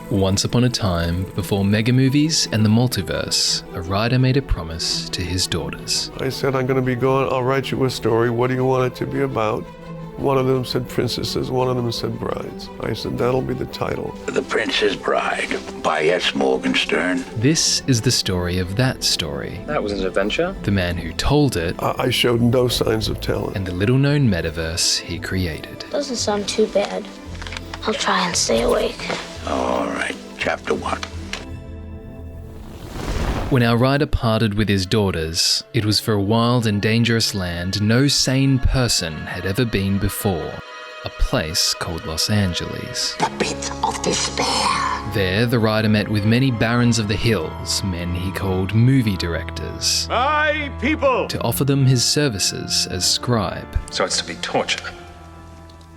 Once upon a time, before mega movies and the multiverse, a writer made a promise to his daughters. I said, I'm going to be gone. I'll write you a story. What do you want it to be about? One of them said princesses, one of them said brides. I said, that'll be the title. The Princess Bride by S. Morgenstern. This is the story of that story. That was an adventure? The man who told it. I showed no signs of talent. And the little-known metaverse he created. Doesn't sound too bad. I'll try and stay awake. All right, chapter 1. When our writer parted with his daughters, it was for a wild and dangerous land no sane person had ever been before. A place called Los Angeles. The pit of despair. There, the writer met with many barons of the hills, men he called movie directors. My people! To offer them his services as scribe. So it's to be torture.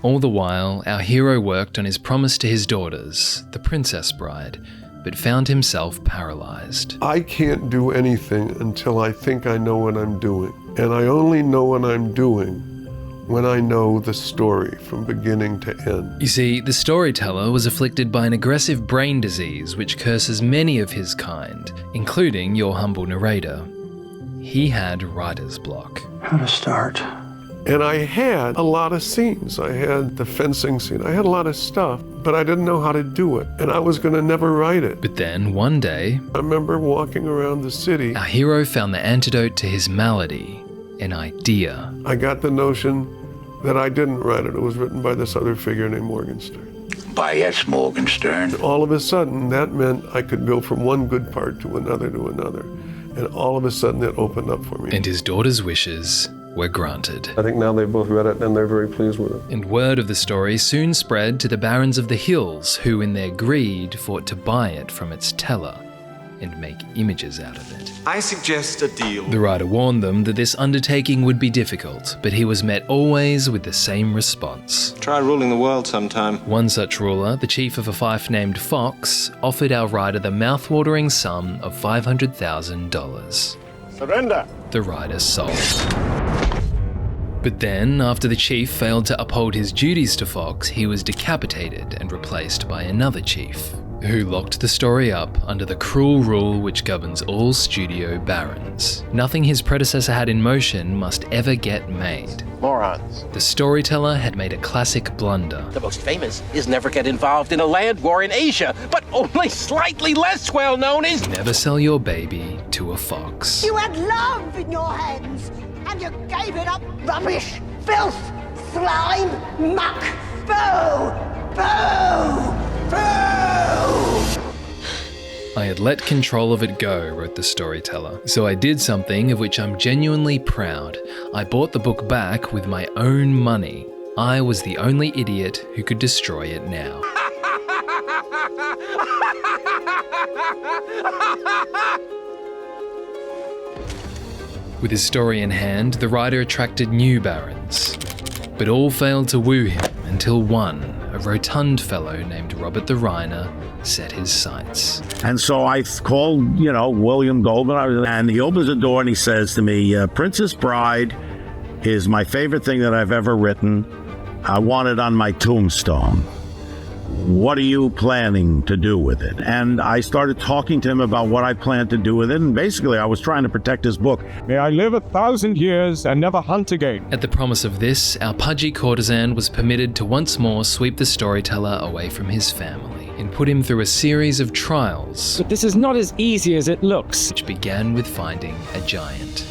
All the while, our hero worked on his promise to his daughters, the Princess Bride, but found himself paralyzed. I can't do anything until I think I know what I'm doing. And I only know what I'm doing when I know the story from beginning to end. You see, the storyteller was afflicted by an aggressive brain disease which curses many of his kind, including your humble narrator. He had writer's block. How to start? And I had a lot of scenes. I had the fencing scene. I had a lot of stuff, but I didn't know how to do it. And I was going to never write it. But then, one day, I remember walking around the city. Our hero found the antidote to his malady, an idea. I got the notion that I didn't write it. It was written by this other figure named Morgenstern. By S. Morgenstern. All of a sudden, that meant I could go from one good part to another. And all of a sudden, it opened up for me. And his daughter's wishes were granted. I think now they've both read it and they're very pleased with it. And word of the story soon spread to the barons of the hills, who in their greed fought to buy it from its teller and make images out of it. I suggest a deal. The writer warned them that this undertaking would be difficult, but he was met always with the same response. Try ruling the world sometime. One such ruler, the chief of a fief named Fox, offered our writer the mouth-watering sum of $500,000. Surrender! The writer sold. But then, after the chief failed to uphold his duties to Fox, he was decapitated and replaced by another chief, who locked the story up under the cruel rule which governs all studio barons. Nothing his predecessor had in motion must ever get made. Morons. The storyteller had made a classic blunder. The most famous is never get involved in a land war in Asia, but only slightly less well known is never sell your baby to a fox. You had love in your hands, and you gave it up. Rubbish, filth, slime, muck, boo, boo, boo! I had let control of it go, wrote the storyteller. So I did something of which I'm genuinely proud. I bought the book back with my own money. I was the only idiot who could destroy it now. With his story in hand, the writer attracted new barons. But all failed to woo him until one, a rotund fellow named Robert the Reiner, set his sights. And so I called, William Goldman, and he opens the door and he says to me, Princess Bride is my favorite thing that I've ever written. I want it on my tombstone. What are you planning to do with it? And I started talking to him about what I planned to do with it, and basically I was trying to protect his book. May I live 1,000 years and never hunt again. At the promise of this, our pudgy courtesan was permitted to once more sweep the storyteller away from his family and put him through a series of trials. But this is not as easy as it looks. Which began with finding a giant.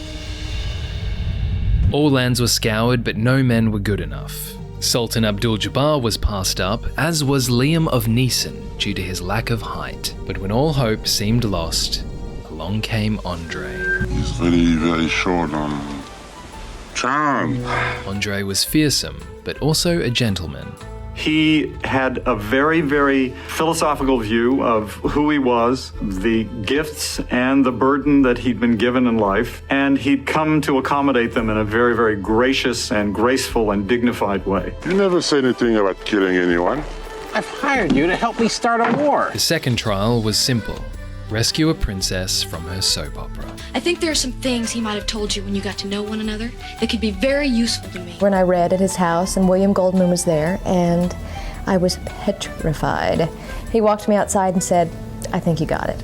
All lands were scoured, but no men were good enough. Sultan Abdul-Jabbar was passed up, as was Liam of Neeson due to his lack of height. But when all hope seemed lost, along came Andre. He's very, very short on charm. Andre was fearsome, but also a gentleman. He had a very, very philosophical view of who he was, the gifts and the burden that he'd been given in life, and he'd come to accommodate them in a very, very gracious and graceful and dignified way. You never say anything about killing anyone. I've hired you to help me start a war. The second trial was simple. Rescue a princess from her soap opera. I think there are some things he might have told you when you got to know one another that could be very useful to me. When I read at his house, and William Goldman was there, and I was petrified. He walked me outside and said, "I think you got it."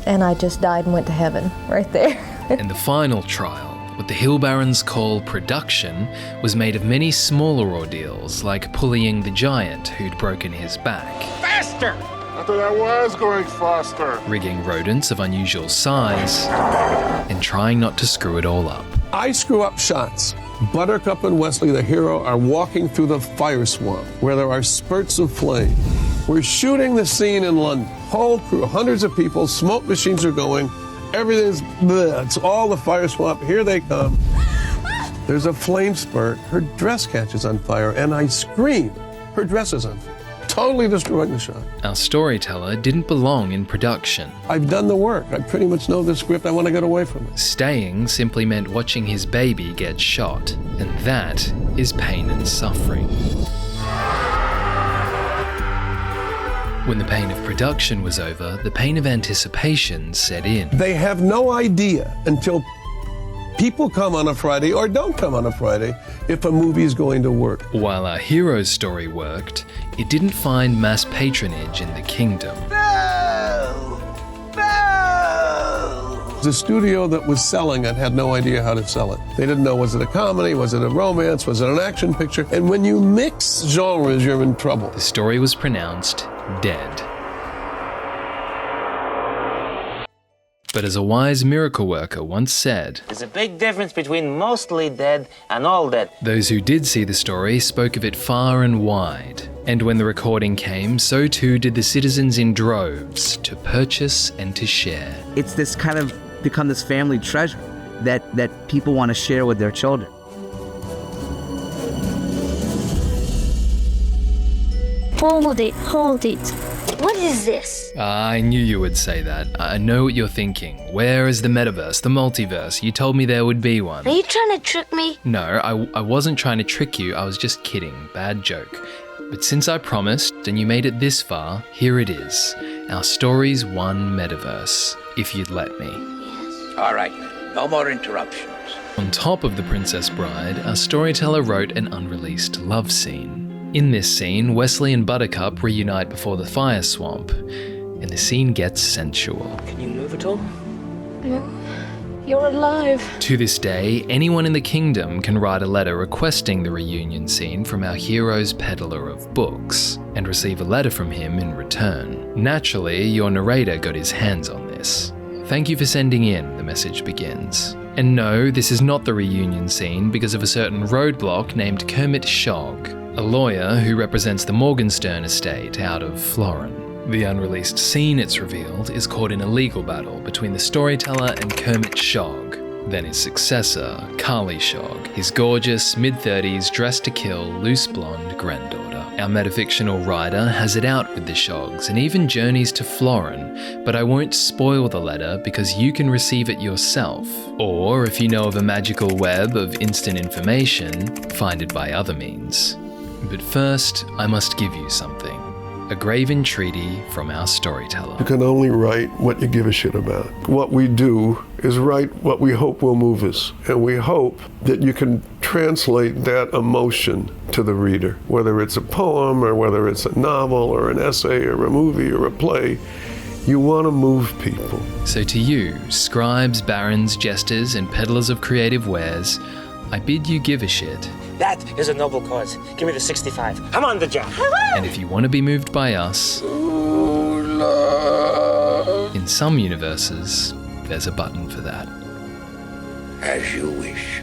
And I just died and went to heaven right there. And the final trial, what the Hill Barons call production, was made of many smaller ordeals, like pulleying the giant who'd broken his back. Faster! I thought I was going faster. Rigging rodents of unusual size, and trying not to screw it all up. I screw up shots. Buttercup and Westley, the hero, are walking through the fire swamp where there are spurts of flame. We're shooting the scene in London. Whole crew, hundreds of people, smoke machines are going. Everything's bleh. It's all the fire swamp. Here they come. There's a flame spurt. Her dress catches on fire, and I scream. Her dress is on fire. Totally destroying the shot. Our storyteller didn't belong in production. I've done the work. I pretty much know the script. I want to get away from it. Staying simply meant watching his baby get shot, and that is pain and suffering. When the pain of production was over, the pain of anticipation set in. They have no idea until people come on a Friday or don't come on a Friday if a movie is going to work. While our hero's story worked, it didn't find mass patronage in the kingdom. The studio that was selling it had no idea how to sell it. They didn't know, was it a comedy, was it a romance, was it an action picture? And when you mix genres, you're in trouble. The story was pronounced dead. But as a wise miracle worker once said, "There's a big difference between mostly dead and all dead." Those who did see the story spoke of it far and wide. And when the recording came, so too did the citizens in droves to purchase and to share. It's this kind of become this family treasure that people want to share with their children. Hold it, hold it. What is this? I knew you would say that. I know what you're thinking. Where is the metaverse, the multiverse? You told me there would be one. Are you trying to trick me? No, I wasn't trying to trick you. I was just kidding. Bad joke. But since I promised and you made it this far, here it is. Our story's one metaverse, if you'd let me. All right, no more interruptions. On top of The Princess Bride, our storyteller wrote an unreleased love scene. In this scene, Westley and Buttercup reunite before the fire swamp, and the scene gets sensual. Can you move at all? No. You're alive. To this day, anyone in the kingdom can write a letter requesting the reunion scene from our hero's peddler of books, and receive a letter from him in return. Naturally, your narrator got his hands on this. "Thank you for sending in," the message begins. And no, this is not the reunion scene because of a certain roadblock named Kermit Shogg, a lawyer who represents the Morgenstern estate out of Florin. The unreleased scene, it's revealed, is caught in a legal battle between the storyteller and Kermit Shogg, then his successor, Carly Shogg, his gorgeous, mid-30s, dressed to kill, loose blonde granddaughter. Our metafictional writer has it out with the Shoggs and even journeys to Florin, but I won't spoil the letter because you can receive it yourself, or if you know of a magical web of instant information, find it by other means. But first, I must give you something. A grave entreaty from our storyteller. You can only write what you give a shit about. What we do is write what we hope will move us. And we hope that you can translate that emotion to the reader. Whether it's a poem or whether it's a novel or an essay or a movie or a play, you want to move people. So to you, scribes, barons, jesters, and peddlers of creative wares, I bid you give a shit. That is a noble cause. Give me the 65. I'm on the job. And if you want to be moved by us, in some universes, there's a button for that. As you wish.